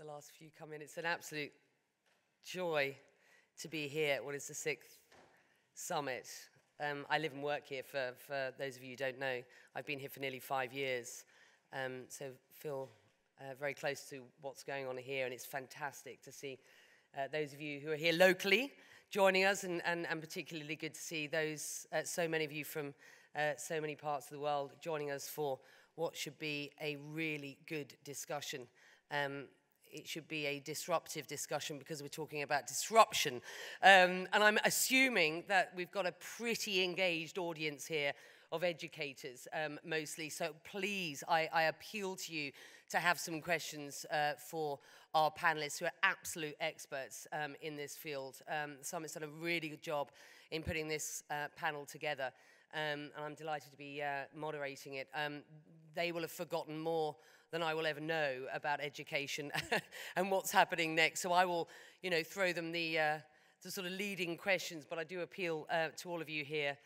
last few come in. It's an absolute joy to be here at what is the 6th summit. I live and work here, for those of you who don't know. I've been here for nearly 5 years, so feel very close to what's going on here, and it's fantastic to see those of you who are here locally joining us, and particularly good to see those, so many of you from so many parts of the world joining us for what should be a really good discussion. It should be a disruptive discussion because we're talking about disruption. And I'm assuming that we've got a pretty engaged audience here of educators, mostly. So please, I appeal to you to have some questions for our panelists who are absolute experts in this field. Summit's done a really good job in putting this panel together. And I'm delighted to be moderating it. They will have forgotten more than I will ever know about education and what's happening next. So I will, you know, throw them the sort of leading questions, but I do appeal to all of you here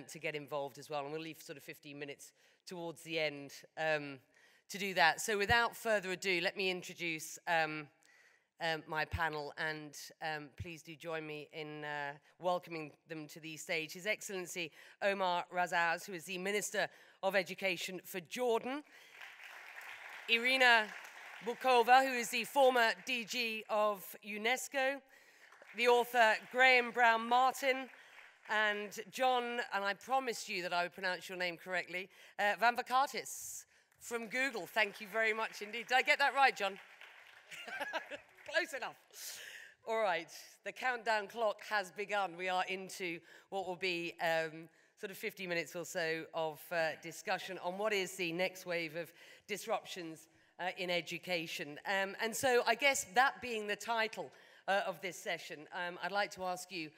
to get involved as well. And we'll leave sort of 15 minutes towards the end to do that. So without further ado, let me introduce my panel, and please do join me in welcoming them to the stage. His Excellency Omar Razaz, who is the Minister of Education for Jordan. Irina Bukova, who is the former DG of UNESCO. The author Graham Brown Martin. And John, and I promised you that I would pronounce your name correctly, Vamvakatis from Google. Thank you very much indeed. Did I get that right, John? Close enough. All right, the countdown clock has begun. We are into what will be sort of 50 minutes or so of discussion on what is the next wave of disruptions in education. And so I guess that being the title of this session, I'd like to ask you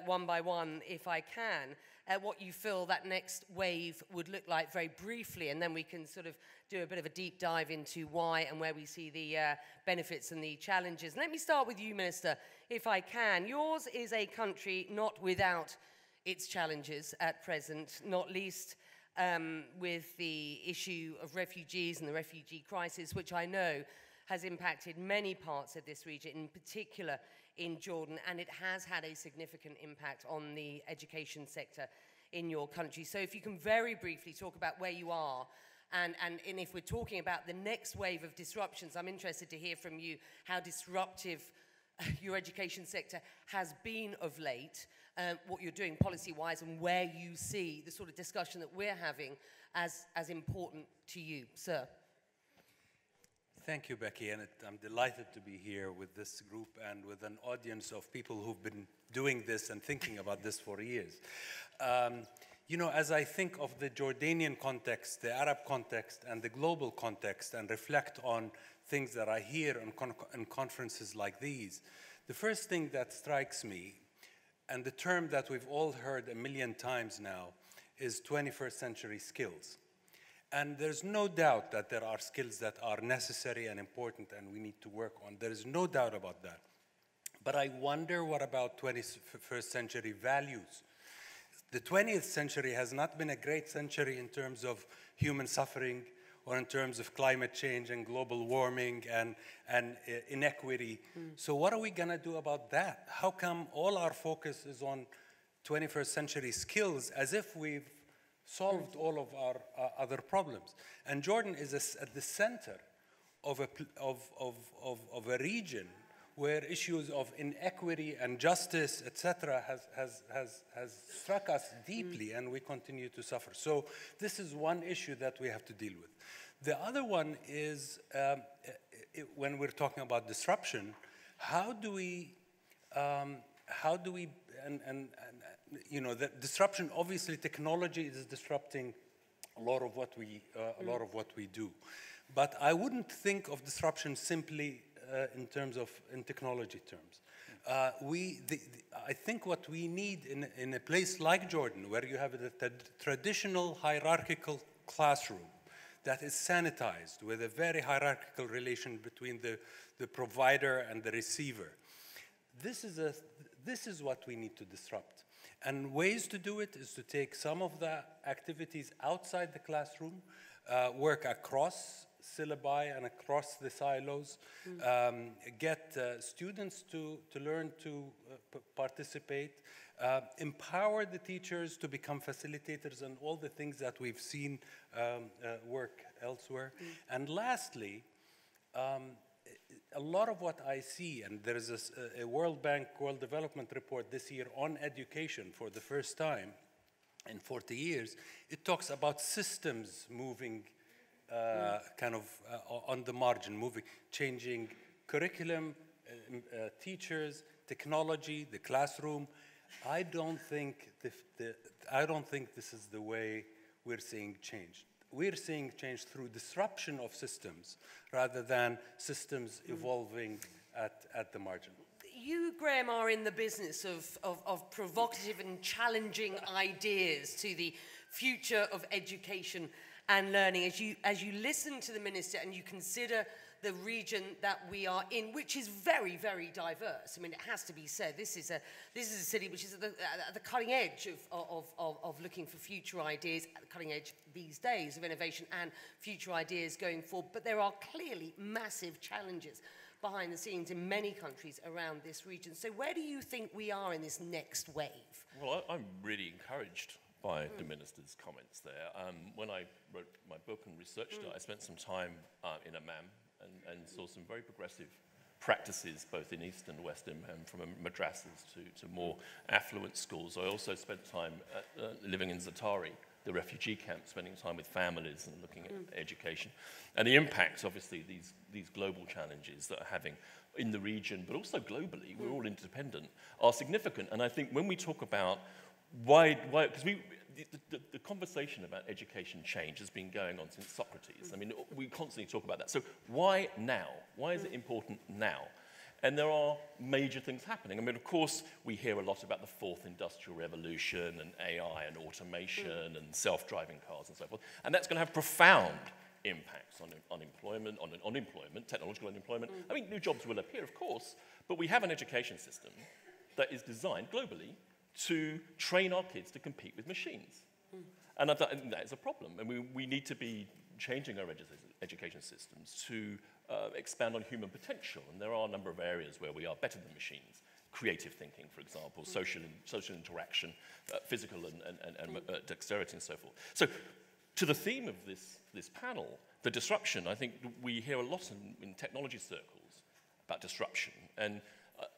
one by one, if I can, what you feel that next wave would look like very briefly, and then we can sort of do a bit of a deep dive into why and where we see the benefits and the challenges. Let me start with you, Minister, if I can. Yours is a country not without its challenges at present, not least with the issue of refugees and the refugee crisis, which I know has impacted many parts of this region, in particular in Jordan, and it has had a significant impact on the education sector in your country. So if you can very briefly talk about where you are, and if we're talking about the next wave of disruptions, I'm interested to hear from you how disruptive your education sector has been of late, what you're doing policy-wise, and where you see the sort of discussion that we're having as important to you, sir. Thank you, Becky, and I'm delighted to be here with this group and with an audience of people who've been doing this and thinking about this for years. You know, as I think of the Jordanian context, the Arab context, and the global context, and reflect on things that I hear in conferences like these, the first thing that strikes me, and the term that we've all heard a million times now, is 21st century skills. And there's no doubt that there are skills that are necessary and important and we need to work on. There's no doubt about that. But I wonder, what about 21st century values? The 20th century has not been a great century in terms of human suffering or in terms of climate change and global warming and inequity. So what are we gonna do about that? How come all our focus is on 21st century skills as if we've solved all of our other problems? And Jordan is at the center of a region where issues of inequity and justice, etc., has struck us deeply, and we continue to suffer. So this is one issue that we have to deal with. The other one is, when we're talking about disruption, how do we you know, the disruption, obviously technology is disrupting a lot of what we do. But I wouldn't think of disruption simply in technology terms. I think what we need in a place like Jordan, where you have a traditional hierarchical classroom that is sanitized with a very hierarchical relation between the provider and the receiver, this is what we need to disrupt. And ways to do it is to take some of the activities outside the classroom, work across syllabi and across the silos, get students to learn to participate, empower the teachers to become facilitators and all the things that we've seen work elsewhere. And lastly, a lot of what I see, and there is a World Bank World Development Report this year on education for the first time in 40 years, it talks about systems moving kind of on the margin, changing curriculum, teachers, technology, the classroom. I don't think this is the way we're seeing change. We're seeing change through disruption of systems rather than systems evolving at the margin. You, Graham, are in the business of provocative and challenging ideas to the future of education and learning. As you listen to the Minister and you consider the region that we are in, which is very, very diverse. I mean, it has to be said. This is a city which is at the cutting edge of looking for future ideas, at the cutting edge these days of innovation and future ideas going forward. But there are clearly massive challenges behind the scenes in many countries around this region. So where do you think we are in this next wave? Well, I'm really encouraged by the Minister's comments there. When I wrote my book and researched it, I spent some time in Amman and saw some very progressive practices both in East and West Imam, from madrasas to more affluent schools. I also spent time living in Zatari, the refugee camp, spending time with families and looking at education. And the impacts, obviously, these global challenges that are having in the region, but also globally, we're all interdependent, are significant. And I think when we talk about why because the conversation about education change has been going on since Socrates. I mean, we constantly talk about that. So why now? Why is it important now? And there are major things happening. I mean, of course, we hear a lot about the fourth industrial revolution and AI and automation and self-driving cars and so forth. And that's going to have profound impacts on unemployment, technological unemployment. I mean, new jobs will appear, of course, but we have an education system that is designed globally to train our kids to compete with machines. And I think that is a problem. And we need to be changing our education systems to expand on human potential. And there are a number of areas where we are better than machines. Creative thinking, for example, social interaction, physical and dexterity and so forth. So to the theme of this panel, the disruption, I think we hear a lot in technology circles about disruption. And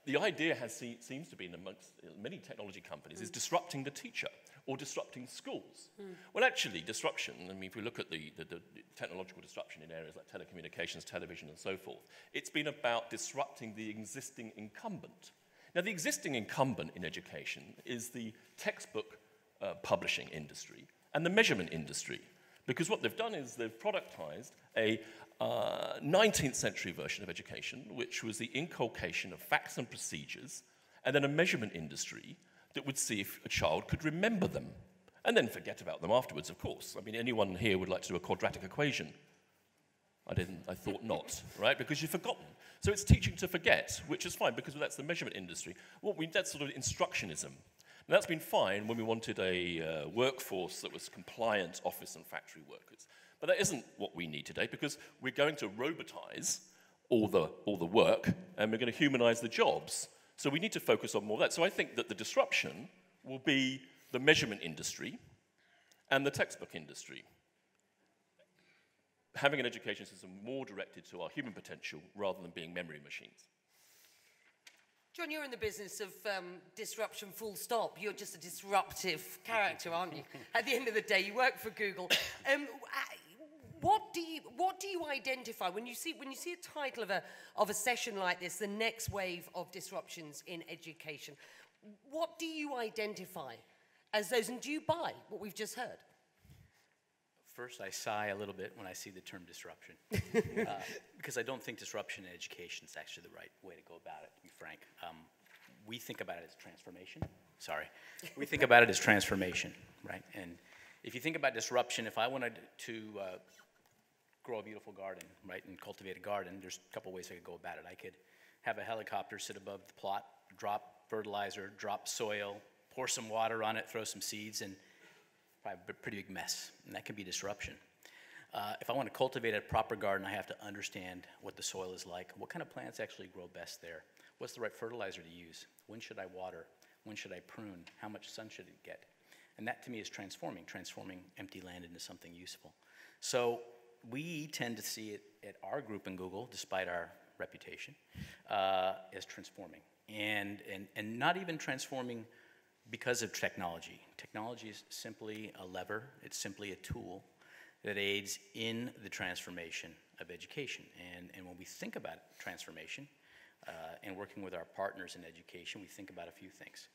the idea seems to be amongst many technology companies is disrupting the teacher or disrupting schools. Well, actually, disruption, I mean, if we look at the technological disruption in areas like telecommunications, television, and so forth, it's been about disrupting the existing incumbent. Now, the existing incumbent in education is the textbook publishing industry and the measurement industry. Because what they've done is they've productized a 19th century version of education, which was the inculcation of facts and procedures, and then a measurement industry that would see if a child could remember them, and then forget about them afterwards, of course. I mean, anyone here would like to do a quadratic equation? I thought not, right? Because you've forgotten. So it's teaching to forget, which is fine, because that's the measurement industry. That's sort of instructionism. And that's been fine when we wanted a workforce that was compliant office and factory workers. But that isn't what we need today, because we're going to robotize all the work, and we're going to humanize the jobs. So we need to focus on more of that. So I think that the disruption will be the measurement industry and the textbook industry. Having an education system more directed to our human potential rather than being memory machines. John, you're in the business of disruption, full stop. You're just a disruptive character, aren't you? At the end of the day, you work for Google. What do you identify when you see a title of a session like this, the next wave of disruptions in education? What do you identify as those, and do you buy what we've just heard? First, I sigh a little bit when I see the term disruption, because I don't think disruption in education is actually the right way to go about it, to be frank. We think about it as transformation. Sorry. We think about it as transformation, right? And if you think about disruption, if I wanted to grow a beautiful garden, right, and cultivate a garden, there's a couple ways I could go about it. I could have a helicopter sit above the plot, drop fertilizer, drop soil, pour some water on it, throw some seeds, and probably a pretty big mess, and that can be disruption. If I want to cultivate a proper garden, I have to understand what the soil is like, what kind of plants actually grow best there, what's the right fertilizer to use, when should I water, when should I prune, how much sun should it get? And that to me is transforming empty land into something useful. So we tend to see it at our group in Google, despite our reputation, as transforming. And not even transforming because of technology. Technology is simply a lever, it's simply a tool that aids in the transformation of education. And when we think about transformation and working with our partners in education, we think about a few things.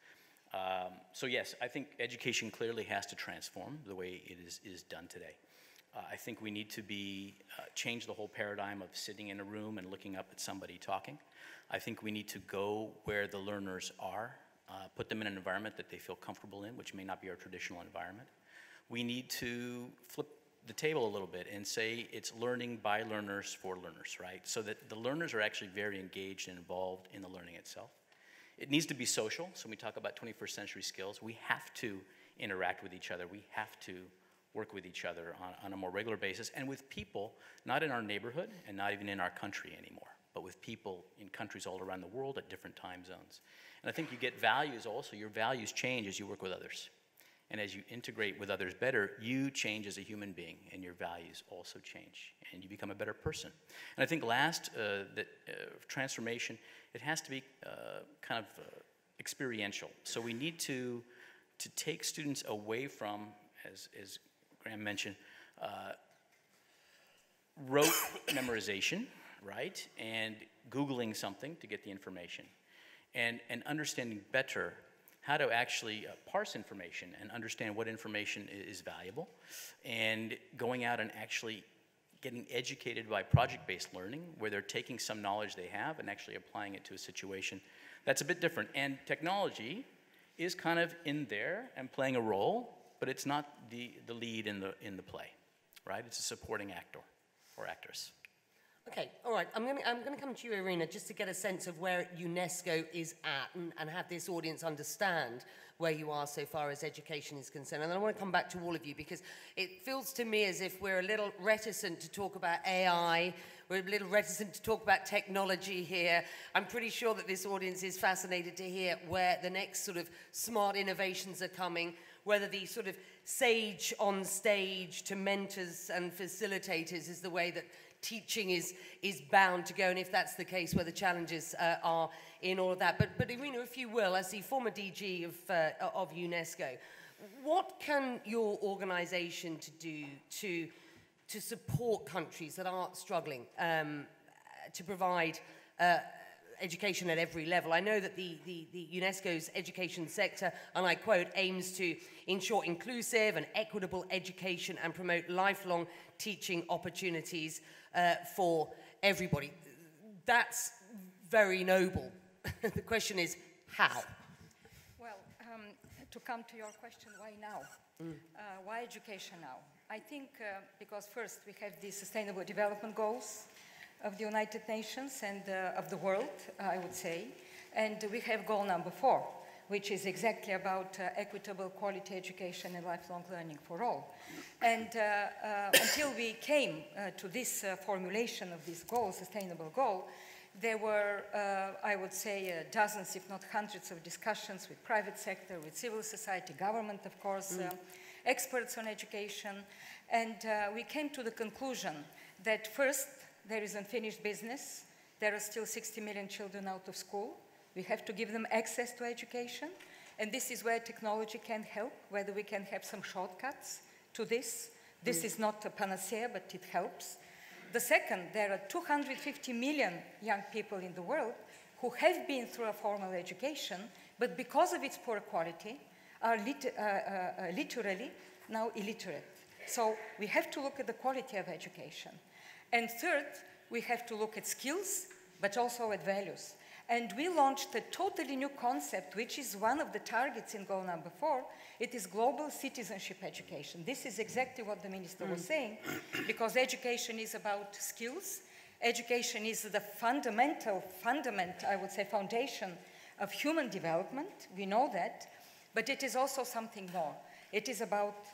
So yes, I think education clearly has to transform the way it is done today. I think we need to change the whole paradigm of sitting in a room and looking up at somebody talking. I think we need to go where the learners are, put them in an environment that they feel comfortable in, which may not be our traditional environment. We need to flip the table a little bit and say it's learning by learners for learners, right? So that the learners are actually very engaged and involved in the learning itself. It needs to be social, so when we talk about 21st century skills, we have to interact with each other. We have to work with each other on a more regular basis, and with people, not in our neighborhood and not even in our country anymore, but with people in countries all around the world at different time zones. And I think you get values also. Your values change as you work with others. And as you integrate with others better, you change as a human being, and your values also change, and you become a better person. And I think last, that transformation, it has to be kind of experiential. So we need to take students away from, as Graham mentioned, rote memorization, right? And Googling something to get the information, and understanding better how to actually parse information and understand what information is valuable, and going out and actually getting educated by project-based learning, where they're taking some knowledge they have and actually applying it to a situation that's a bit different. And technology is kind of in there and playing a role, but it's not the lead in the play, right? It's a supporting actor or actress. Okay, all right. I'm going to come to you, Irina, just to get a sense of where UNESCO is at and have this audience understand where you are so far as education is concerned. And then I want to come back to all of you, because it feels to me as if we're a little reticent to talk about AI. We're a little reticent to talk about technology here. I'm pretty sure that this audience is fascinated to hear where the next sort of smart innovations are coming, whether the sort of sage on stage to mentors and facilitators is the way that teaching is bound to go, and if that's the case, where the challenges are in all of that. But Irina, if you will, as the former DG of UNESCO, what can your organization do to support countries that are struggling to provide education at every level? I know that the UNESCO's education sector, and I quote, aims to ensure inclusive and equitable education and promote lifelong teaching opportunities for everybody. That's very noble. The question is, how? Well, to come to your question, why now? Why education now? I think because first we have the Sustainable Development Goals of the United Nations and of the world, I would say, and we have goal number 4, which is exactly about equitable quality education and lifelong learning for all. And until we came to this formulation of this goal, sustainable goal, there were, I would say, dozens, if not hundreds of discussions with private sector, with civil society, government, of course, experts on education. And we came to the conclusion that first, there is unfinished business. There are still 60 million children out of school. We have to give them access to education. And this is where technology can help, whether we can have some shortcuts to this. This is not a panacea, but it helps. The second, there are 250 million young people in the world who have been through a formal education, but because of its poor quality, are literally now illiterate. So we have to look at the quality of education. And third, we have to look at skills, but also at values. And we launched a totally new concept, which is one of the targets in goal number 4. It is global citizenship education. This is exactly what the minister was saying, because education is about skills. Education is the fundament, I would say, foundation of human development. We know that. But it is also something more. It is about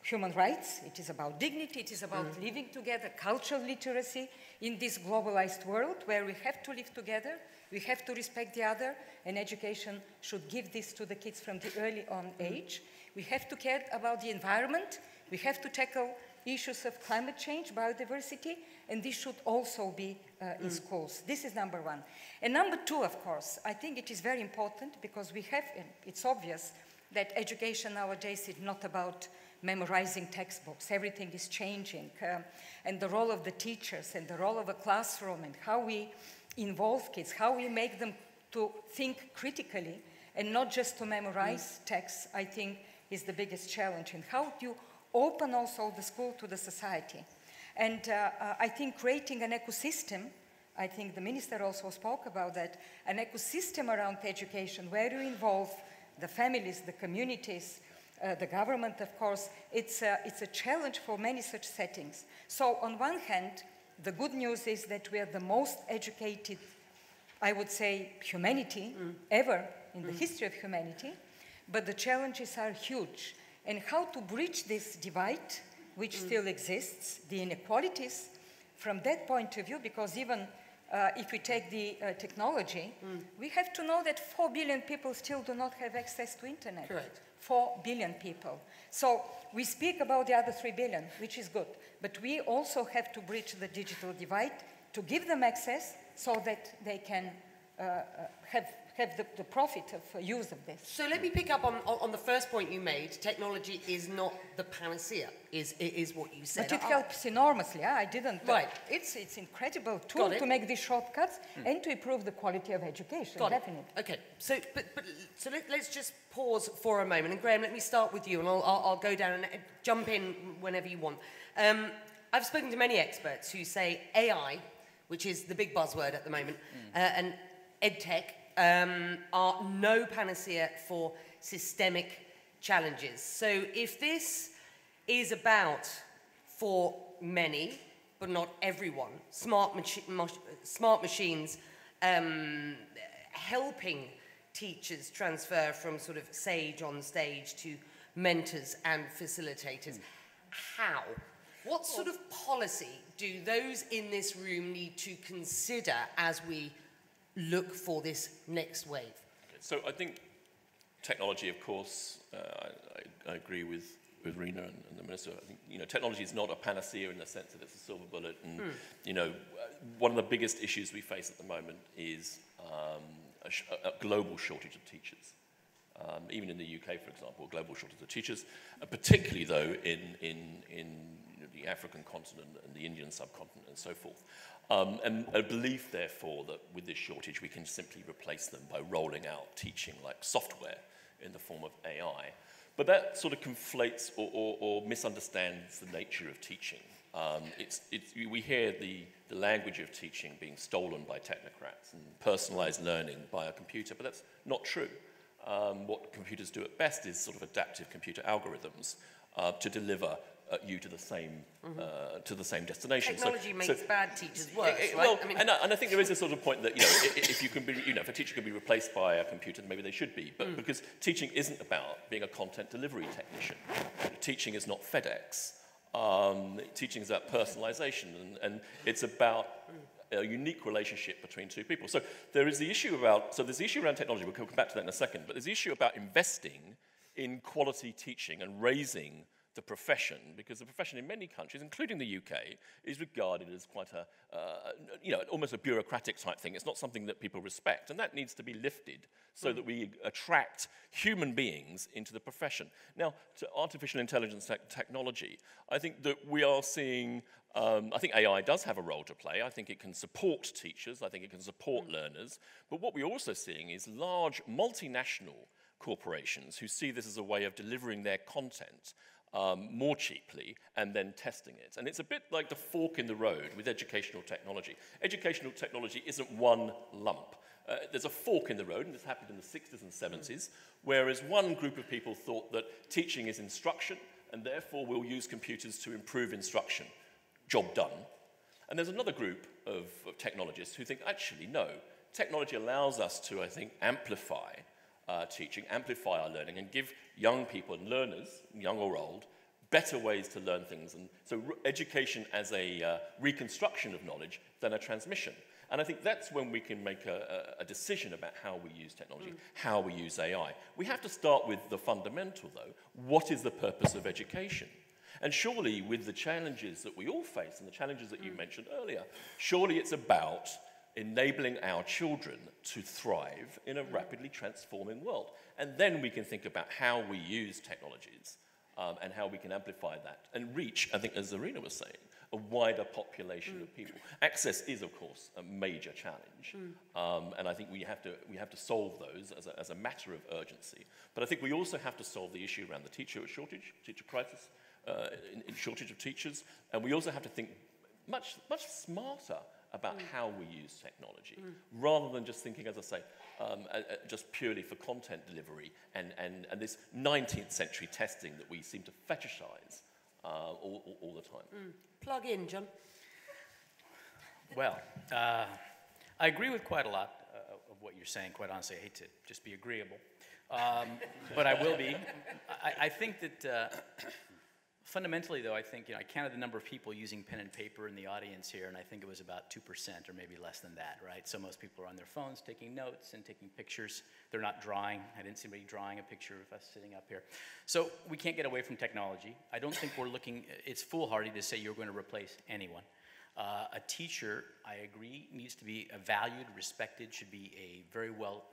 human rights, it is about dignity, it is about living together, cultural literacy in this globalized world where we have to live together, we have to respect the other, and education should give this to the kids from the early on age. We have to care about the environment, we have to tackle issues of climate change, biodiversity, and this should also be in schools. This is number one. And number two, of course, I think it is very important because we have, it's obvious that education nowadays is not about memorizing textbooks. Everything is changing. And the role of the teachers and the role of a classroom and how we involve kids, how we make them to think critically and not just to memorize texts, I think is the biggest challenge. And how do you open also the school to the society? And I think creating an ecosystem, I think the minister also spoke about that, an ecosystem around education where you involve the families, the communities, the government, of course, it's a challenge for many such settings. So on one hand, the good news is that we are the most educated, I would say, humanity ever in the history of humanity, but the challenges are huge. And how to bridge this divide, which still exists, the inequalities, from that point of view, because even if we take the technology, we have to know that 4 billion people still do not have access to internet. Correct. 4 billion people. So we speak about the other 3 billion, which is good, but we also have to bridge the digital divide to give them access so that they can have the profit of use of this. So let me pick up on the first point you made. Technology is not the panacea, is what you said. But it helps enormously. I didn't. Right. It's incredible tool to make these shortcuts and to improve the quality of education. Definitely. Okay. So, so let's just pause for a moment. And Graham, let me start with you, and I'll go down and jump in whenever you want. I've spoken to many experts who say AI, which is the big buzzword at the moment, and EdTech are no panacea for systemic challenges. So if this is about, for many, but not everyone, smart machines helping teachers transfer from sort of sage on stage to mentors and facilitators, how? What sort of policy do those in this room need to consider as we look for this next wave? So I think technology, of course, I agree with Rina and the Minister. I think, technology is not a panacea in the sense that it's a silver bullet. And, one of the biggest issues we face at the moment is a global shortage of teachers. Even in the UK, for example, a global shortage of teachers, particularly, though, in the African continent and the Indian subcontinent and so forth. And a belief, therefore, that with this shortage we can simply replace them by rolling out teaching like software in the form of AI. But that sort of conflates or misunderstands the nature of teaching. We hear the language of teaching being stolen by technocrats and personalized learning by a computer, but that's not true. What computers do at best is sort of adaptive computer algorithms to deliver you to the same destination. Technology makes bad teachers worse, right? Well, and I think there is a sort of point that if you can be, if a teacher can be replaced by a computer, then maybe they should be. But because teaching isn't about being a content delivery technician, teaching is not FedEx. Teaching is about personalization, and it's about a unique relationship between two people. So there's the issue around technology. We'll come back to that in a second. But there's the issue about investing in quality teaching and raising the profession, because the profession in many countries, including the UK, is regarded as quite almost a bureaucratic type thing. It's not something that people respect, and that needs to be lifted so that we attract human beings into the profession. Now, to artificial intelligence technology, I think that we are seeing, I think AI does have a role to play. I think it can support teachers. I think it can support learners. But what we're also seeing is large multinational corporations who see this as a way of delivering their content more cheaply and then testing it. And it's a bit like the fork in the road with educational technology. Educational technology isn't one lump. There's a fork in the road, and this happened in the 60s and 70s, whereas one group of people thought that teaching is instruction, and therefore we'll use computers to improve instruction. Job done. And there's another group of technologists who think, actually, no, technology allows us to, I think, amplify teaching, amplify our learning, and give young people and learners, young or old, better ways to learn things. And so education as a reconstruction of knowledge than a transmission. And I think that's when we can make a decision about how we use technology, how we use AI. We have to start with the fundamental, though. What is the purpose of education? And surely, with the challenges that we all face and the challenges that you mentioned earlier, surely it's about enabling our children to thrive in a rapidly transforming world. And then we can think about how we use technologies and how we can amplify that and reach, I think, as Zarina was saying, a wider population of people. Access is, of course, a major challenge, and I think we have to solve those as a matter of urgency. But I think we also have to solve the issue around the teacher shortage, teacher crisis, in shortage of teachers, and we also have to think much smarter about how we use technology, rather than just thinking, as I say, just purely for content delivery and this 19th century testing that we seem to fetishize all the time. Plug in, John. Well, I agree with quite a lot of what you're saying, quite honestly. I hate to just be agreeable, but I will be. I think that fundamentally, though, I think, I counted the number of people using pen and paper in the audience here, and I think it was about 2% or maybe less than that, right? So most people are on their phones taking notes and taking pictures. They're not drawing. I didn't see anybody drawing a picture of us sitting up here. So we can't get away from technology. I don't think we're looking, it's foolhardy to say you're going to replace anyone. A teacher, I agree, needs to be valued, respected, should be a very well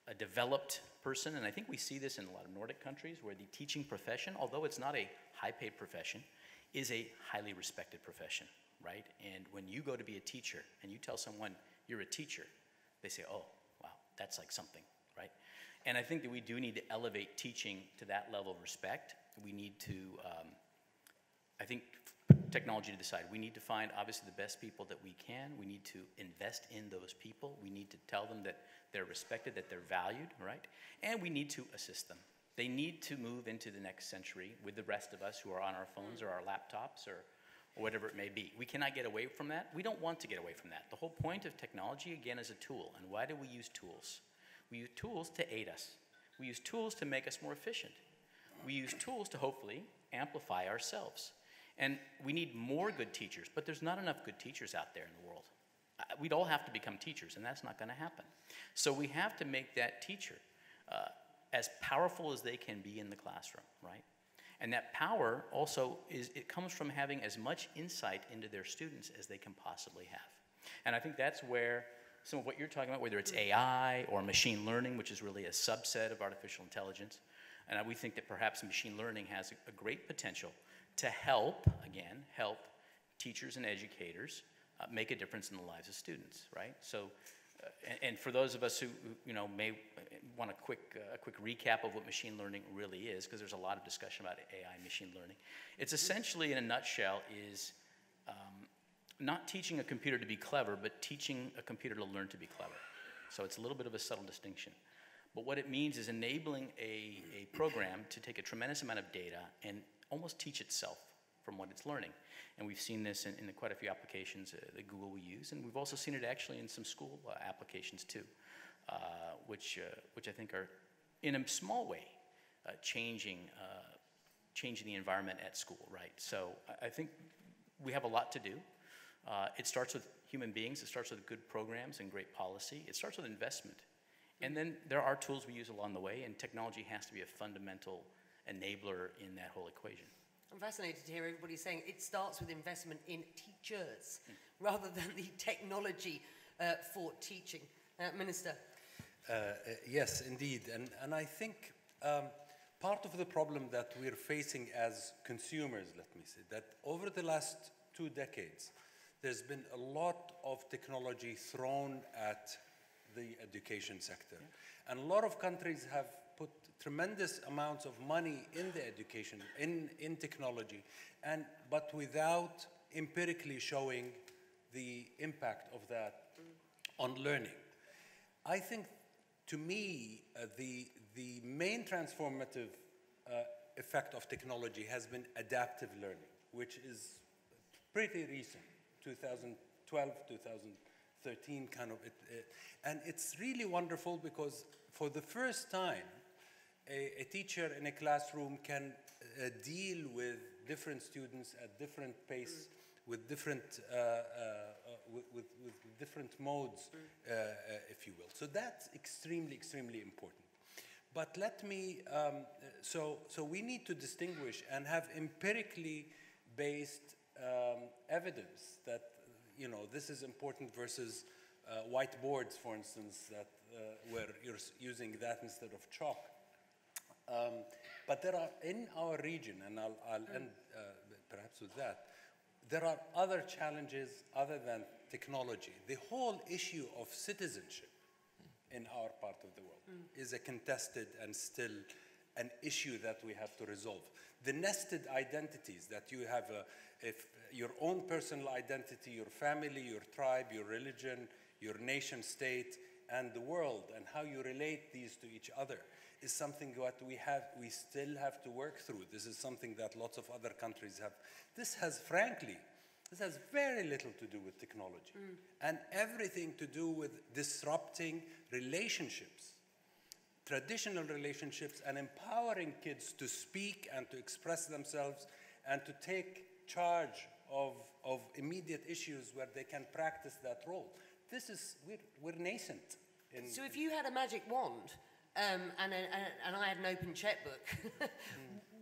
a developed person, and I think we see this in a lot of Nordic countries where the teaching profession, although it's not a high-paid profession, is a highly respected profession, right? And when you go to be a teacher and you tell someone you're a teacher, they say, oh, wow, that's like something, right? And I think that we do need to elevate teaching to that level of respect. We need to, I think, technology to the side. We need to find, obviously, the best people that we can. We need to invest in those people. We need to tell them that they're respected, that they're valued, right? And we need to assist them. They need to move into the next century with the rest of us who are on our phones or our laptops or whatever it may be. We cannot get away from that. We don't want to get away from that. The whole point of technology, again, is a tool. And why do we use tools? We use tools to aid us. We use tools to make us more efficient. We use tools to hopefully amplify ourselves. And we need more good teachers, but there's not enough good teachers out there in the world. We'd all have to become teachers, and that's not going to happen. So we have to make that teacher as powerful as they can be in the classroom, right? And that power also it comes from having as much insight into their students as they can possibly have. And I think that's where some of what you're talking about, whether it's AI or machine learning, which is really a subset of artificial intelligence, and we think that perhaps machine learning has a great potential to help teachers and educators make a difference in the lives of students, right? So, and for those of us who may want a quick recap of what machine learning really is, because there's a lot of discussion about AI machine learning. It's essentially, in a nutshell, is not teaching a computer to be clever, but teaching a computer to learn to be clever. So it's a little bit of a subtle distinction. But what it means is enabling a program to take a tremendous amount of data and almost teach itself from what it's learning. And we've seen this in quite a few applications that Google will use, and we've also seen it actually in some school applications too, which I think are, in a small way, changing the environment at school, right? So I think we have a lot to do. It starts with human beings, it starts with good programs and great policy, it starts with investment. And then there are tools we use along the way, and technology has to be a fundamental enabler in that whole equation. I'm fascinated to hear everybody saying it starts with investment in teachers rather than the technology for teaching. Minister? Yes, indeed. And I think part of the problem that we're facing as consumers, let me say, that over the last 2 decades, there's been a lot of technology thrown at the education sector. Yeah. And a lot of countries have put tremendous amounts of money in the education, in technology, but without empirically showing the impact of that on learning. I think, to me, the main transformative effect of technology has been adaptive learning, which is pretty recent, 2012, 2013 kind of, and it's really wonderful because for the first time, a teacher in a classroom can deal with different students at different pace, with different with different modes, if you will. So that's extremely, extremely important. But let me, so we need to distinguish and have empirically based evidence that, this is important versus whiteboards, for instance, that where you're using that instead of chalk. But there are, in our region, and I'll end perhaps with that, there are other challenges other than technology. The whole issue of citizenship in our part of the world is a contested and still an issue that we have to resolve. The nested identities that you have, if your own personal identity, your family, your tribe, your religion, your nation state, and the world, and how you relate these to each other, is something that we still have to work through. This is something that lots of other countries have. This has very little to do with technology and everything to do with disrupting relationships, traditional relationships, and empowering kids to speak and to express themselves and to take charge of immediate issues where they can practice that role. This is, we're nascent. So if you had a magic wand and I had an open checkbook,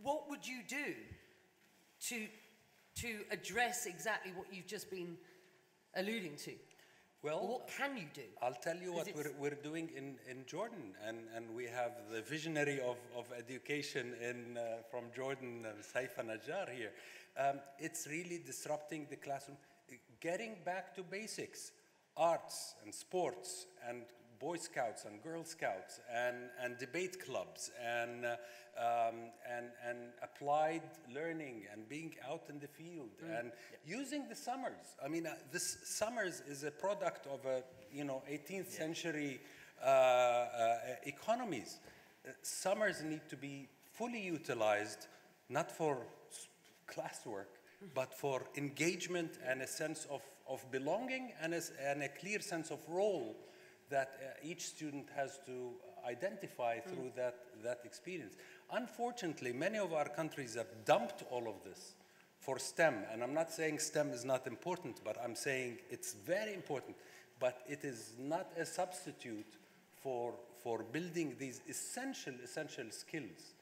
what would you do to address exactly what you've just been alluding to? Well, or what can you do? I'll tell you what we're doing in Jordan, and we have the visionary of education from Jordan, Saifa Najjar here. It's really disrupting the classroom, getting back to basics, arts and sports and Boy Scouts and Girl Scouts and debate clubs and applied learning and being out in the field and using the summers. I mean, this summers is a product of a 18th century economies. Summers need to be fully utilized, not for classwork, but for engagement and a sense of belonging and a clear sense of role that each student has to identify through that experience. Unfortunately, many of our countries have dumped all of this for STEM, and I'm not saying STEM is not important, but I'm saying it's very important, but it is not a substitute for building these essential skills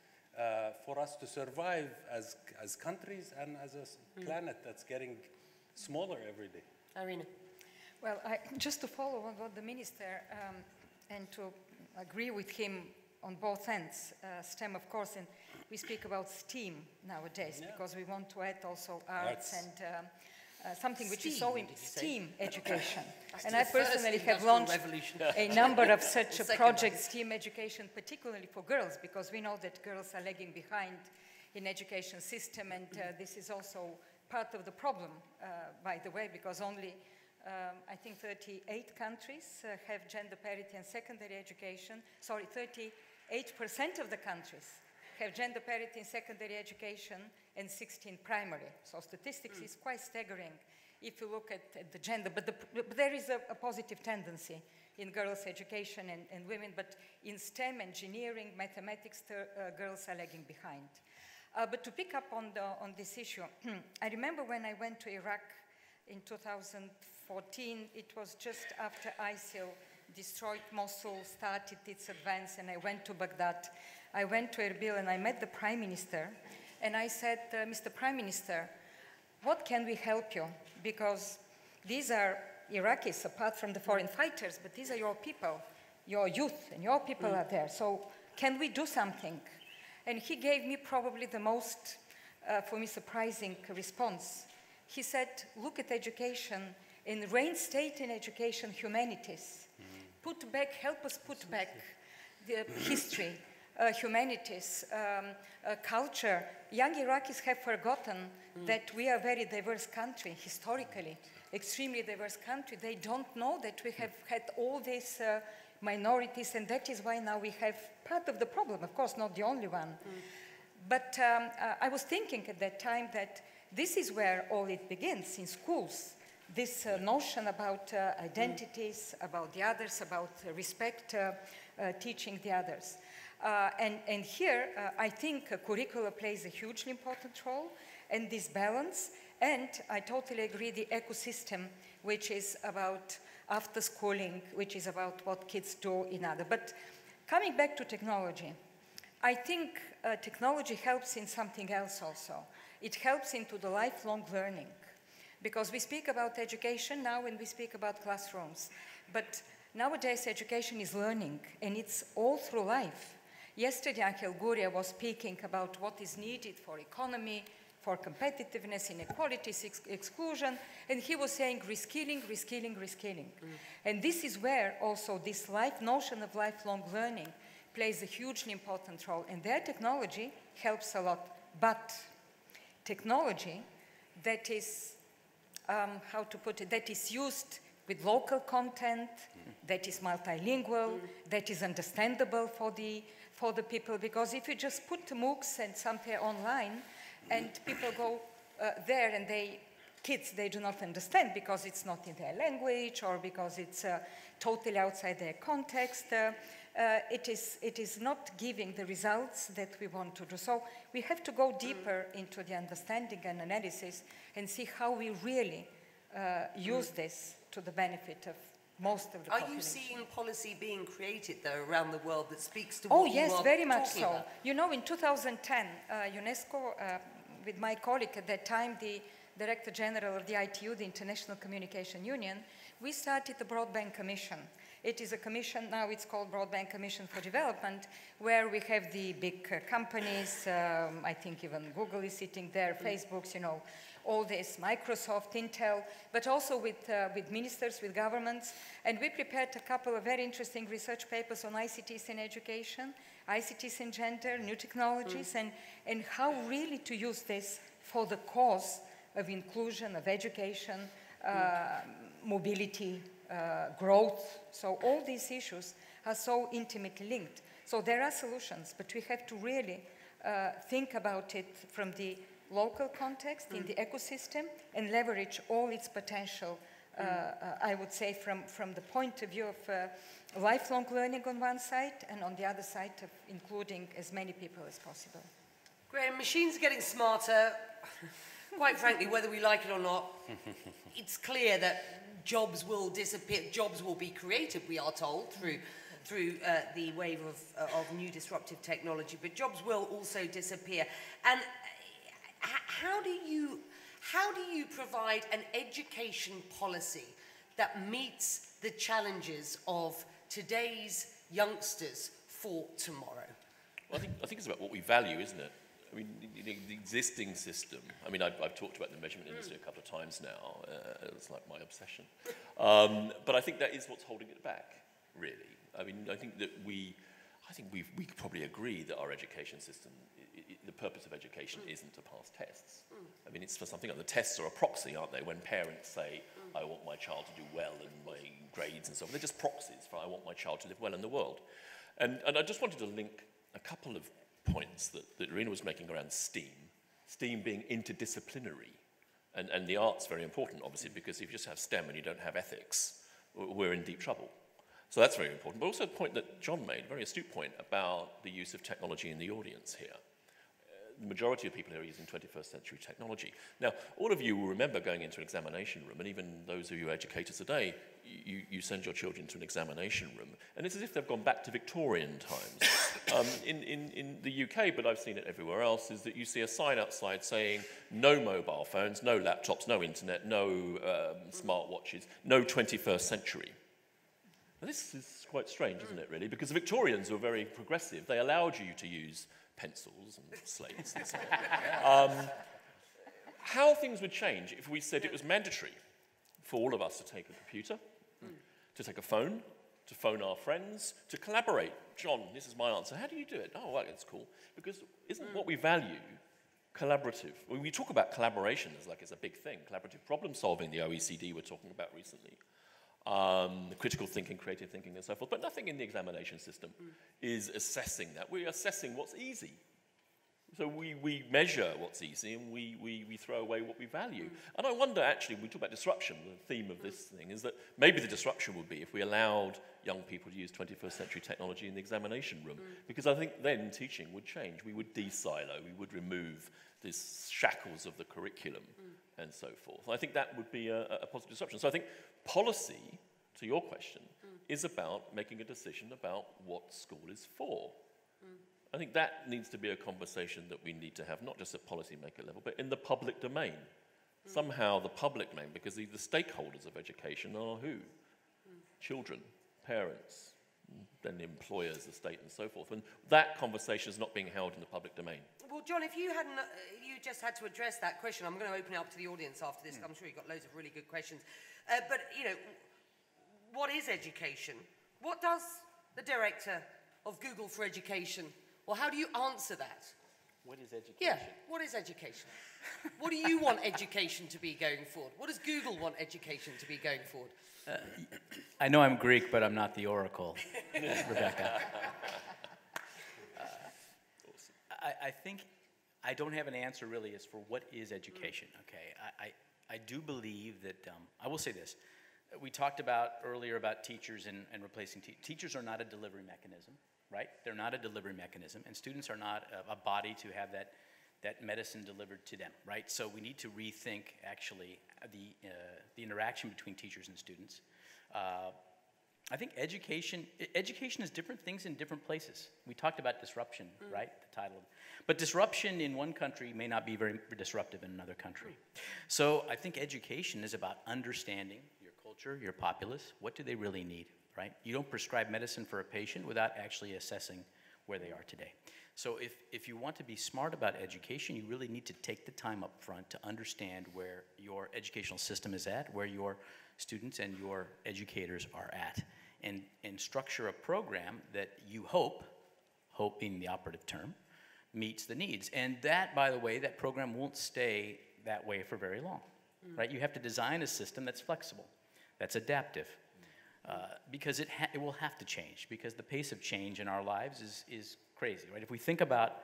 for us to survive as countries and as a planet that's getting smaller every day. Irina. Well, just to follow on what the minister, and to agree with him on both ends, STEM, of course, and we speak about STEAM nowadays because we want to add also arts and something which is so in STEAM education. And I personally have launched a number of such projects, STEAM education, particularly for girls, because we know that girls are lagging behind in education system, and this is also part of the problem, by the way, because only I think 38 countries have gender parity in secondary education. Sorry, 38% of the countries have gender parity in secondary education and 16 primary. So statistics is quite staggering if you look at the gender. But there is a positive tendency in girls' education and women. But in STEM, engineering, mathematics, girls are lagging behind. But to pick up on this issue, I remember when I went to Iraq in 2014, it was just after ISIL destroyed Mosul, started its advance, and I went to Baghdad. I went to Erbil and I met the Prime Minister, and I said, Mr. Prime Minister, what can we help you? Because these are Iraqis, apart from the foreign fighters, but these are your people, your youth, and your people are there. So can we do something? And he gave me probably the most, for me, surprising response. He said, look at education and reinstate in education humanities. Put back, help us put back the history, humanities, culture. Young Iraqis have forgotten that we are a very diverse country, historically, extremely diverse country. They don't know that we have had all these minorities, and that is why now we have part of the problem, of course, not the only one. But I was thinking at that time that this is where all it begins, in schools. This notion about identities, about the others, about respect, teaching the others. And here, I think curricula plays a hugely important role, and this balance, and I totally agree, the ecosystem, which is about after schooling, which is about what kids do in other. But coming back to technology, I think technology helps in something else also. It helps into the lifelong learning, because we speak about education now and we speak about classrooms, but nowadays education is learning, and it's all through life. Yesterday, Angel Gurria was speaking about what is needed for economy, for competitiveness, inequalities, exclusion, and he was saying reskilling, reskilling, reskilling. And this is where also this notion of lifelong learning plays a hugely important role, and their technology helps a lot. But technology that is, how to put it, that is used with local content, that is multilingual, that is understandable for the people, because if you just put the MOOCs and somewhere online, and people go there and kids, they do not understand because it's not in their language or because it's totally outside their context. It is not giving the results that we want to do. So we have to go deeper into the understanding and analysis and see how we really use this to the benefit of most of the population. Are you seeing policy being created, though, around the world that speaks to what you are yes, very much so. about? You know, in 2010, UNESCO, with my colleague at that time, the Director General of the ITU, the International Communication Union, we started the Broadband Commission. It is a commission, now it's called Broadband Commission for Development, where we have the big companies, I think even Google is sitting there, Facebook's, you know, all this, Microsoft, Intel, but also with ministers, with governments. And we prepared a couple of very interesting research papers on ICTs in education, ICTs in gender, new technologies, and how really to use this for the cause of inclusion, of education, mobility, growth. So all these issues are so intimately linked. So there are solutions, but we have to really think about it from the local context, in the ecosystem, and leverage all its potential, I would say, from the point of view of lifelong learning on one side, and on the other side of including as many people as possible. Graham, machines are getting smarter. Quite frankly, whether we like it or not, it's clear that jobs will disappear, jobs will be created, we are told, through the wave of new disruptive technology, but jobs will also disappear. And how do you provide an education policy that meets the challenges of today's youngsters for tomorrow? Well, I think it's about what we value, isn't it? I mean, the existing system, I mean, I've talked about the measurement industry a couple of times now. It's like my obsession. But I think that is what's holding it back, really. I mean, I think that we could probably agree that our education system, the purpose of education isn't to pass tests. I mean, it's for something other. The tests are a proxy, aren't they? When parents say, I want my child to do well in my grades and so on, they're just proxies for I want my child to live well in the world. And I just wanted to link a couple of points that Irina was making around STEAM being interdisciplinary. And the art's very important, obviously, because if you just have STEM and you don't have ethics, we're in deep trouble. So that's very important. But also the point that John made, a very astute point about the use of technology in the audience here. The majority of people here are using 21st century technology. Now, all of you will remember going into an examination room, and even those of you educators today, you send your children to an examination room, and it's as if they've gone back to Victorian times. In the UK, but I've seen it everywhere else, is that you see a sign outside saying no mobile phones, no laptops, no internet, no smartwatches, no 21st century. Now, this is quite strange, isn't it, really? Because the Victorians were very progressive. They allowed you to use pencils and slates and so on. How things would change if we said it was mandatory for all of us to take a computer, to take a phone, to phone our friends, to collaborate. John, this is my answer. How do you do it? Oh, well, it's cool. Because isn't what we value collaborative? When we talk about collaboration as like it's a big thing, collaborative problem solving, the OECD were talking about recently. Critical thinking, creative thinking, and so forth. But nothing in the examination system is assessing that. We're assessing what's easy. So we measure what's easy and we throw away what we value. And I wonder, actually, when we talk about disruption, the theme of this thing is that maybe the disruption would be if we allowed young people to use 21st century technology in the examination room. Because I think then teaching would change. We would de-silo, we would remove these shackles of the curriculum and so forth. I think that would be a positive disruption. So I think policy, to your question, is about making a decision about what school is for. I think that needs to be a conversation that we need to have, not just at policymaker level, but in the public domain. Somehow the public domain, because the stakeholders of education are who? Children, parents, then the employers, the state, and so forth. And that conversation is not being held in the public domain. Well, John, if you hadn't, you just had to address that question. I'm going to open it up to the audience after this. I'm sure you've got loads of really good questions. But, you know, what is education? What does the director of Google for Education, well, how do you answer that? What is education? Yeah, what is education? What do you want education to be going forward? What does Google want education to be going forward? I know I'm Greek, but I'm not the oracle, Rebecca. I think I don't have an answer really as for what is education, okay? I do believe that, I will say this. We talked about earlier about teachers and replacing teachers. Teachers are not a delivery mechanism, right? They're not a delivery mechanism, and students are not a body to have that medicine delivered to them, right? So we need to rethink, actually, the interaction between teachers and students. I think education is different things in different places. We talked about disruption, right? The title. But disruption in one country may not be very disruptive in another country. So I think education is about understanding your culture, your populace. What do they really need, right? You don't prescribe medicine for a patient without actually assessing where they are today. So if you want to be smart about education, you really need to take the time up front to understand where your educational system is at, where your students and your educators are at, and structure a program that you hope being the operative term, meets the needs. And that, by the way, that program won't stay that way for very long, right? You have to design a system that's flexible, that's adaptive, because it will have to change, because the pace of change in our lives is crazy, right? If we think about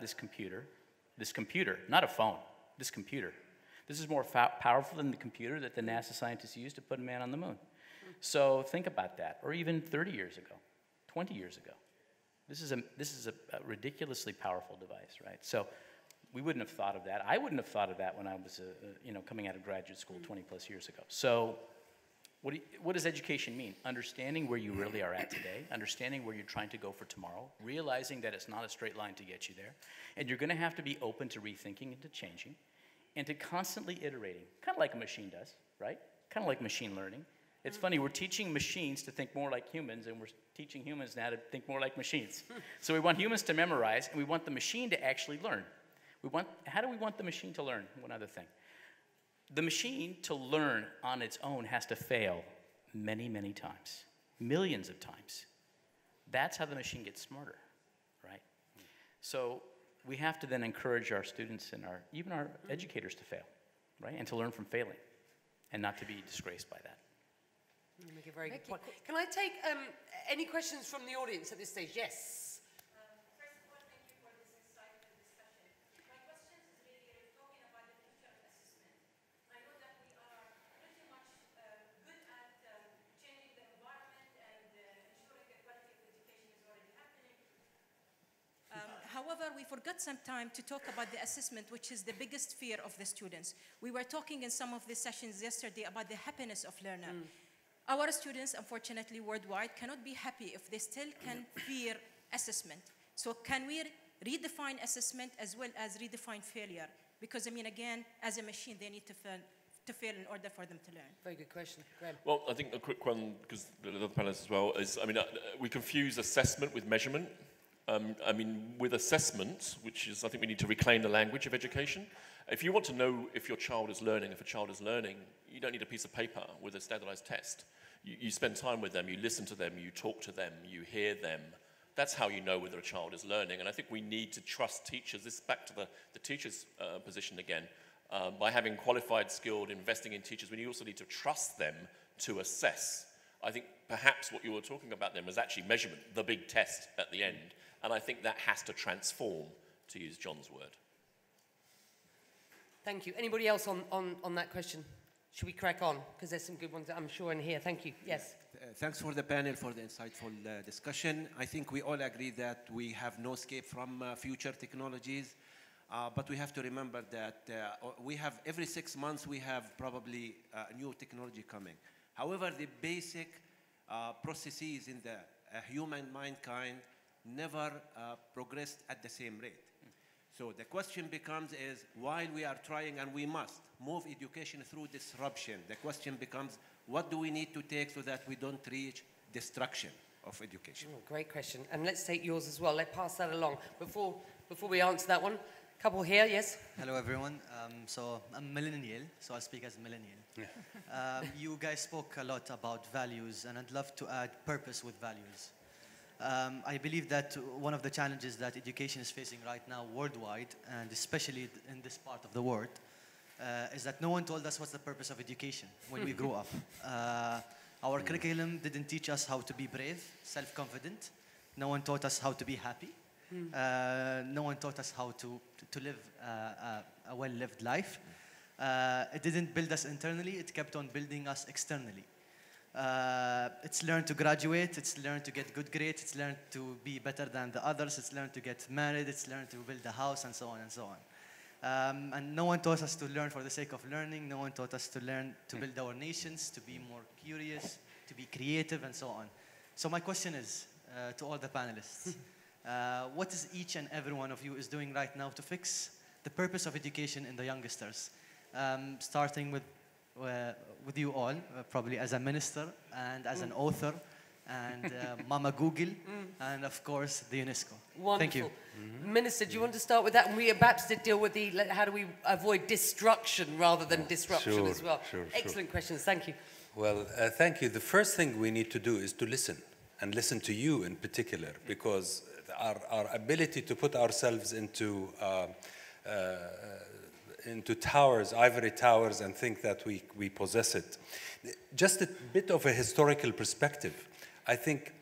this computer, not a phone, this computer, this is more powerful than the computer that the NASA scientists used to put a man on the moon. So think about that, or even 30 years ago, 20 years ago. This is a ridiculously powerful device, right? So we wouldn't have thought of that. I wouldn't have thought of that when I was, coming out of graduate school 20 plus years ago. So what does education mean? Understanding where you really are at today, understanding where you're trying to go for tomorrow, realizing that it's not a straight line to get you there, and you're going to have to be open to rethinking and to changing, and to constantly iterating, kind of like a machine does, right? Kind of like machine learning. It's funny, we're teaching machines to think more like humans, and we're teaching humans now to think more like machines. So we want humans to memorize, and we want the machine to actually learn. How do we want the machine to learn? One other thing. The machine to learn on its own has to fail many, many times, millions of times. That's how the machine gets smarter, right? So we have to then encourage our students and even our educators to fail, right? And to learn from failing and not to be disgraced by that. You make a very good point. Can I take any questions from the audience at this stage? Yes. First of all, thank you for this insightful discussion. My question is really talking about the future of assessment. I know that we are pretty much good at changing the environment and ensuring the quality of education is already happening. However, we forgot some time to talk about the assessment, which is the biggest fear of the students. We were talking in some of the sessions yesterday about the happiness of learner. Our students, unfortunately, worldwide, cannot be happy if they still can fear assessment. So can we redefine assessment as well as redefine failure? Because, again, as a machine, they need to fail in order for them to learn. Very good question. Graham. Well, I think a quick one, because the other panelists as well, is, we confuse assessment with measurement. With assessment, which is, I think we need to reclaim the language of education. If you want to know if your child is learning, if a child is learning, you don't need a piece of paper with a standardized test. You spend time with them, you listen to them, you talk to them, you hear them. That's how you know whether a child is learning. And I think we need to trust teachers. This is back to the teacher's position again. By having qualified, skilled, investing in teachers, we also need to trust them to assess. I think perhaps what you were talking about then was actually measurement, the big test at the end. And I think that has to transform, to use John's word. Thank you. Anybody else on that question? Should we crack on? Because there's some good ones, I'm sure, in here. Thank you. Yes. Thanks for the panel, for the insightful discussion. I think we all agree that we have no escape from future technologies, but we have to remember that we have, every 6 months, we have probably new technology coming. However, the basic processes in the human mankind never progressed at the same rate. So the question becomes is, while we are trying, and we must move education through disruption, the question becomes, what do we need to take so that we don't reach destruction of education? Oh, great question. And let's take yours as well. Let's pass that along. Before we answer that one, couple here, yes? Hello, everyone. So I'm millennial, so I'll speak as millennial. You guys spoke a lot about values, and I'd love to add purpose with values. I believe that one of the challenges that education is facing right now worldwide, and especially in this part of the world, is that no one told us what's the purpose of education when we grew up. Our curriculum didn't teach us how to be brave, self-confident. No one taught us how to be happy. No one taught us how to live a well-lived life. It didn't build us internally, it kept on building us externally. It's learned to graduate, it's learned to get good grades, it's learned to be better than the others, it's learned to get married, it's learned to build a house, and so on and so on. And no one taught us to learn for the sake of learning, no one taught us to learn to build our nations, to be more curious, to be creative, and so on. So my question is, to all the panelists, what is each and every one of you is doing right now to fix the purpose of education in the youngsters? Starting with you all, probably as a minister and as an author, and Mama Google, and of course the UNESCO. Wonderful. Thank you. Minister, do you want to start with that? And we perhaps did deal with the, how do we avoid destruction rather than disruption as well? Excellent questions, thank you. Well, thank you. The first thing we need to do is to listen, and listen to you in particular, because our ability to put ourselves into towers, ivory towers, and think that we possess it. Just a bit of a historical perspective. I think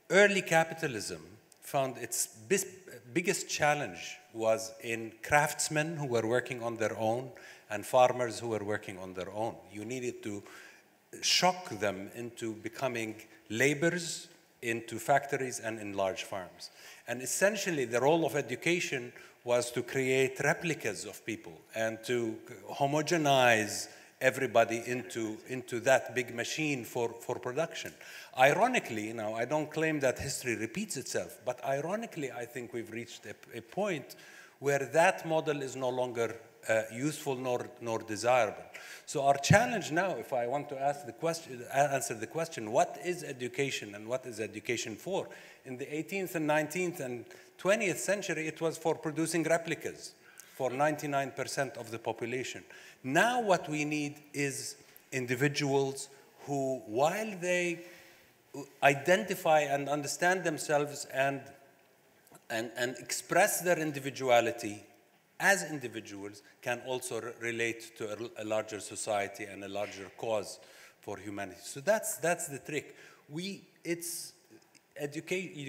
early capitalism found its biggest challenge was in craftsmen who were working on their own and farmers who were working on their own. You needed to shock them into becoming laborers into factories and in large farms. And essentially, the role of education was to create replicas of people and to homogenize everybody into that big machine for production. Ironically, now, I don't claim that history repeats itself, but ironically, I think we've reached a point where that model is no longer useful nor desirable. So our challenge now, if I want to answer the question, what is education and what is education for? In the 18th and 19th and 20th century, it was for producing replicas for 99% of the population. Now what we need is individuals who, while they identify and understand themselves and express their individuality as individuals, can also relate to a larger society and a larger cause for humanity. So that's the trick. You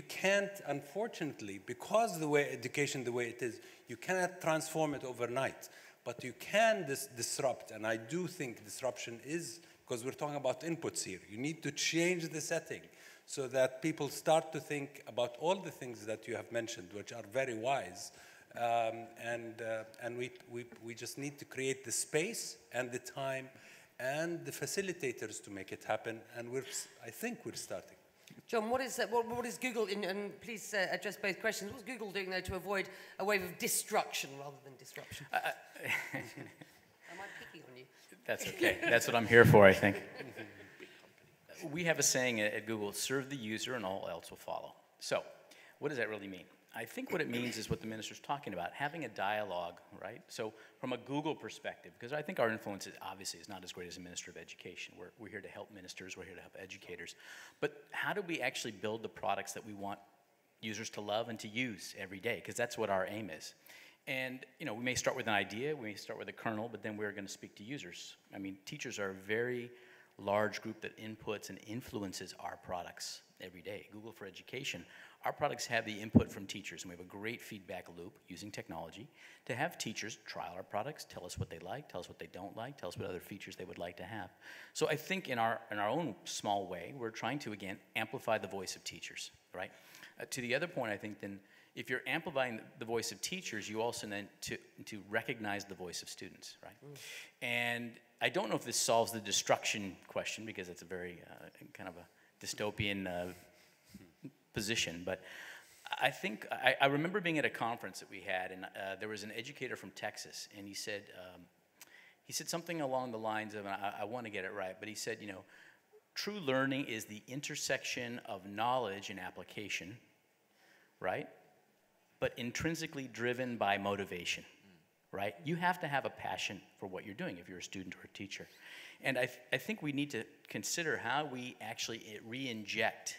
can't, unfortunately, because the way education, the way it is, you cannot transform it overnight, but you can disrupt, and I do think disruption is, because we're talking about inputs here, you need to change the setting so that people start to think about all the things that you have mentioned, which are very wise, and we just need to create the space and the time and the facilitators to make it happen, and I think we're starting. John, what is Google, and please address both questions, what's Google doing though to avoid a wave of destruction rather than disruption? Am I picking on you? That's okay. That's what I'm here for, I think. We have a saying at Google, serve the user and all else will follow. So what does that really mean? I think what it means is what the minister's talking about, having a dialogue, right? So from a Google perspective, because I think our influence obviously is not as great as a minister of education. We're here to help ministers, we're here to help educators. But how do we actually build the products that we want users to love and to use every day? Because that's what our aim is. And we may start with an idea, we may start with a kernel, but then we're going to speak to users. I mean, teachers are very large group that inputs and influences our products every day. Google for Education, our products have the input from teachers, and we have a great feedback loop using technology to have teachers trial our products, tell us what they like, tell us what they don't like, tell us what other features they would like to have. So I think in our own small way, we're trying to, again, amplify the voice of teachers, right? To the other point, I think then, if you're amplifying the voice of teachers, you also then to recognize the voice of students, right? And I don't know if this solves the destruction question, because it's a very kind of a dystopian position, but I think, I remember being at a conference that we had, and there was an educator from Texas, and he said something along the lines of, and I want to get it right, but he said, you know, true learning is the intersection of knowledge and application, right? But intrinsically driven by motivation, right? You have to have a passion for what you're doing if you're a student or a teacher. And I think we need to consider how we actually re-inject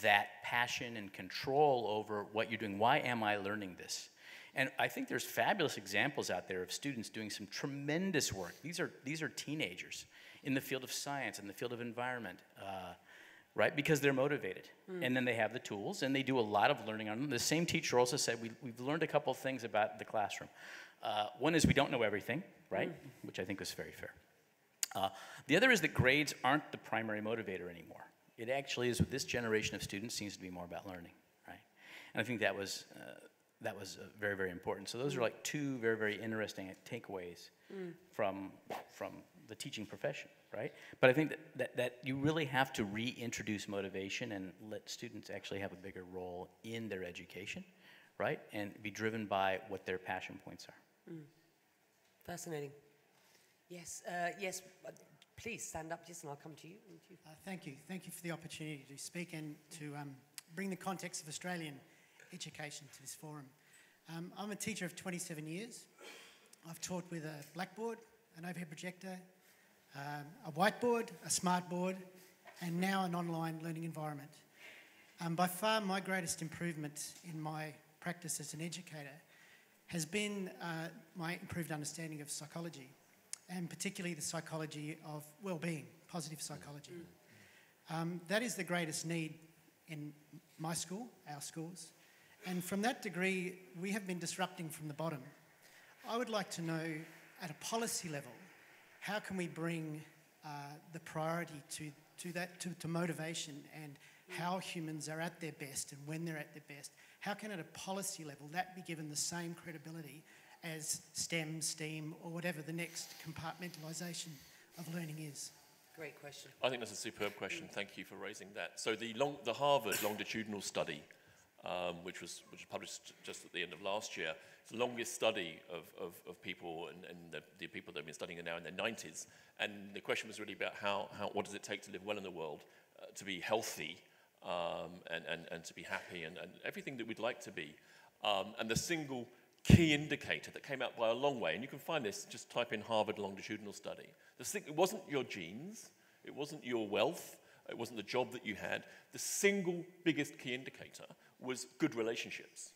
that passion and control over what you're doing. Why am I learning this? And I think there's fabulous examples out there of students doing some tremendous work. These are teenagers in the field of science, in the field of environment, right? Because they're motivated. And then they have the tools, and they do a lot of learning on them. The same teacher also said, we've learned a couple of things about the classroom. One is we don't know everything, right? Which I think was very fair. The other is that grades aren't the primary motivator anymore. It actually is, with this generation of students, seems to be more about learning, right? And I think that was very, very important. So those are like two very, very interesting takeaways from the teaching profession, right? But I think that you really have to reintroduce motivation and let students actually have a bigger role in their education, right? And be driven by what their passion points are. Fascinating. Yes, yes. Please stand up, yes, and I'll come to you. Thank you. Thank you for the opportunity to speak and to bring the context of Australian education to this forum. I'm a teacher of 27 years. I've taught with a blackboard, an overhead projector, a whiteboard, a smart board, and now an online learning environment. By far, my greatest improvement in my practice as an educator has been my improved understanding of psychology, and particularly the psychology of well-being, positive psychology. That is the greatest need in my school, our schools, and from that degree, we have been disrupting from the bottom. I would like to know, at a policy level, how can we bring the priority to motivation and how humans are at their best and when they're at their best? How can, at a policy level, that be given the same credibility as STEM, STEAM, or whatever the next compartmentalisation of learning is? Great question. I think that's a superb question. Thank you for raising that. So the Harvard longitudinal study, which was published just at the end of last year, it's the longest study of people and the people that have been studying it now in their 90s. And the question was really about what does it take to live well in the world, to be healthy, and to be happy, and everything that we'd like to be. And the single key indicator that came out by a long way, and you can find this, just type in Harvard longitudinal study. It wasn't your genes, it wasn't your wealth, it wasn't the job that you had. The single biggest key indicator was good relationships.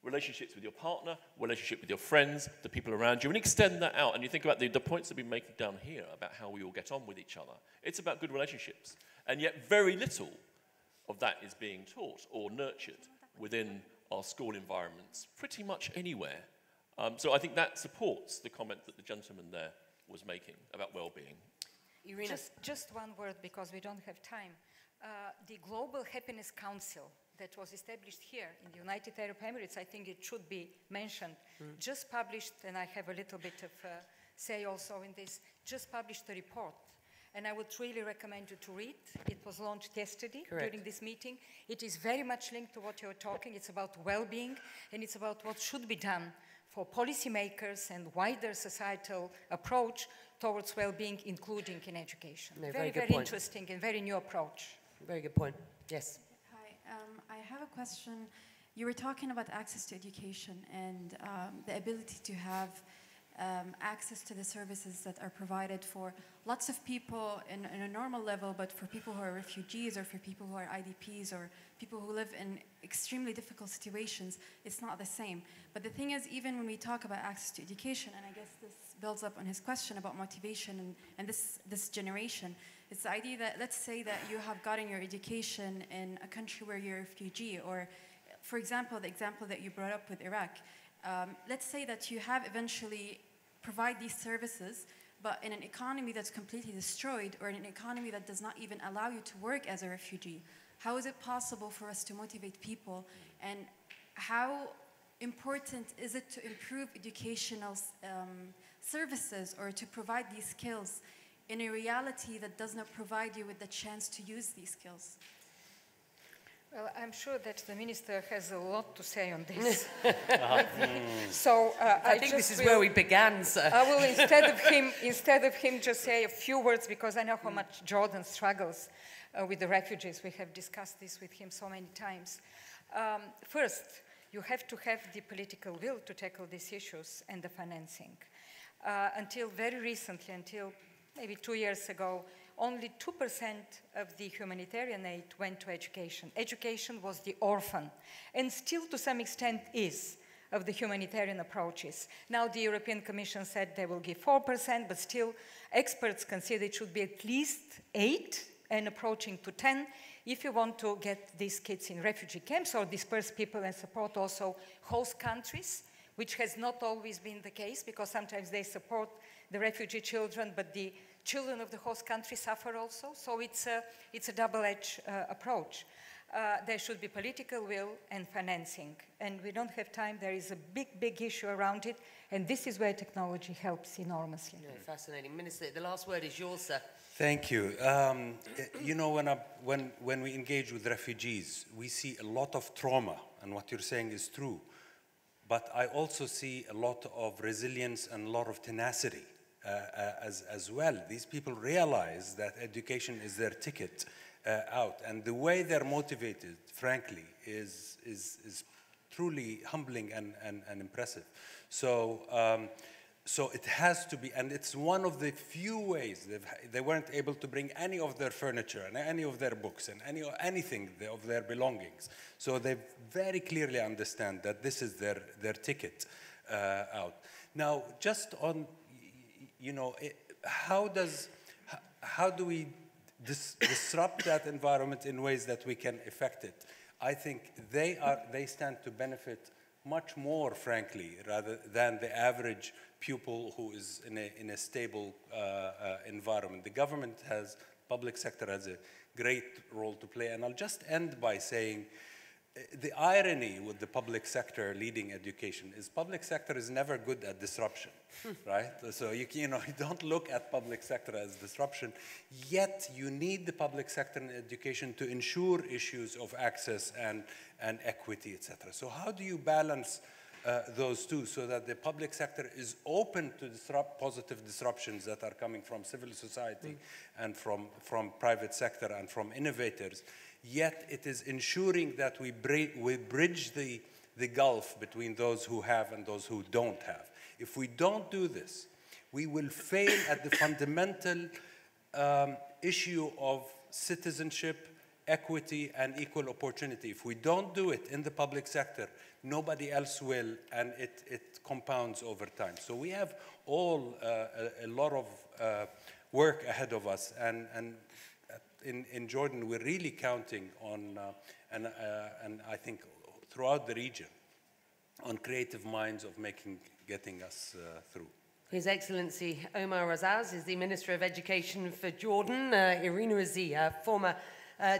Relationships with your partner, relationship with your friends, the people around you, and extend that out. And you think about the points that we've been making down here about how we all get on with each other. It's about good relationships. And yet very little of that is being taught or nurtured within our school environments, pretty much anywhere. So I think that supports the comment that the gentleman there was making about well-being. Irina. Just one word, because we don't have time. The Global Happiness Council that was established here in the United Arab Emirates, I think it should be mentioned, just published, and I have a little bit of say also in this, just published a report. And I would really recommend you to read. It was launched yesterday during this meeting. It is very much linked to what you're talking. It's about well-being, and it's about what should be done for policymakers and wider societal approach towards well-being, including in education. No, very very interesting and very new approach. Very good point. Yes. Hi, I have a question. You were talking about access to education and the ability to have access to the services that are provided for lots of people in a normal level, but for people who are refugees or for people who are IDPs or people who live in extremely difficult situations, it's not the same. But the thing is, even when we talk about access to education, and I guess this builds up on his question about motivation and this generation, it's the idea that, let's say that you have gotten your education in a country where you're a refugee, or for example, the example that you brought up with Iraq. Let's say that you have eventually provide these services, but in an economy that's completely destroyed, or in an economy that does not even allow you to work as a refugee. How is it possible for us to motivate people, and how important is it to improve educational services or to provide these skills in a reality that does not provide you with the chance to use these skills? Well, I'm sure that the minister has a lot to say on this. So I think this is where we began, sir. I will, instead of him, just say a few words, because I know how much Jordan struggles with the refugees. We have discussed this with him so many times. First, you have to have the political will to tackle these issues and the financing. Until very recently, until maybe 2 years ago, only 2% of the humanitarian aid went to education. Education was the orphan, and still to some extent is, of the humanitarian approaches. Now the European Commission said they will give 4%, but still experts consider it should be at least 8 and approaching to 10 if you want to get these kids in refugee camps or disperse people and support also host countries, which has not always been the case, because sometimes they support the refugee children, but the children of the host country suffer also. So it's a double-edged approach. There should be political will and financing. And we don't have time. There is a big, big issue around it. And this is where technology helps enormously. Yeah, fascinating. Minister, the last word is yours, sir. Thank you. You know, when we engage with refugees, we see a lot of trauma, and what you're saying is true. But I also see a lot of resilience and a lot of tenacity as well. These people realize that education is their ticket out, and the way they're motivated, frankly, is truly humbling and impressive. So it has to be, and it's one of the few ways they weren't able to bring any of their furniture and any of their books and anything of their belongings. So they very clearly understand that this is their ticket out. Now, just on, you know, how do we disrupt that environment in ways that we can affect it? I think they stand to benefit much more, frankly, rather than the average pupil who is in a stable environment. The government public sector has a great role to play. And I'll just end by saying the irony with the public sector leading education is public sector is never good at disruption, right? So you don't look at public sector as disruption, yet you need the public sector in education to ensure issues of access and equity, etc. So how do you balance those two so that the public sector is open to positive disruptions that are coming from civil society and from private sector and from innovators, yet it is ensuring that we bridge the gulf between those who have and those who don't have. If we don't do this, we will fail at the fundamental issue of citizenship, equity, and equal opportunity. If we don't do it in the public sector, nobody else will, and it compounds over time. So we have all a lot of work ahead of us, and in Jordan, we're really counting on, and I think throughout the region, on creative minds of getting us through. His Excellency Omar Azaz is the Minister of Education for Jordan. Irina Aziz, former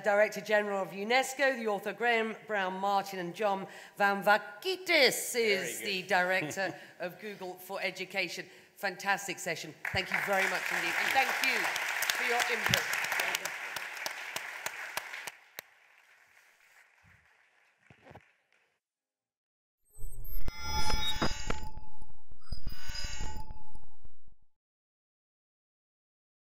Director General of UNESCO. The author Graham Brown Martin, and John Van Vakitis is the Director of Google for Education. Fantastic session. Thank you very much indeed. And thank you for your input.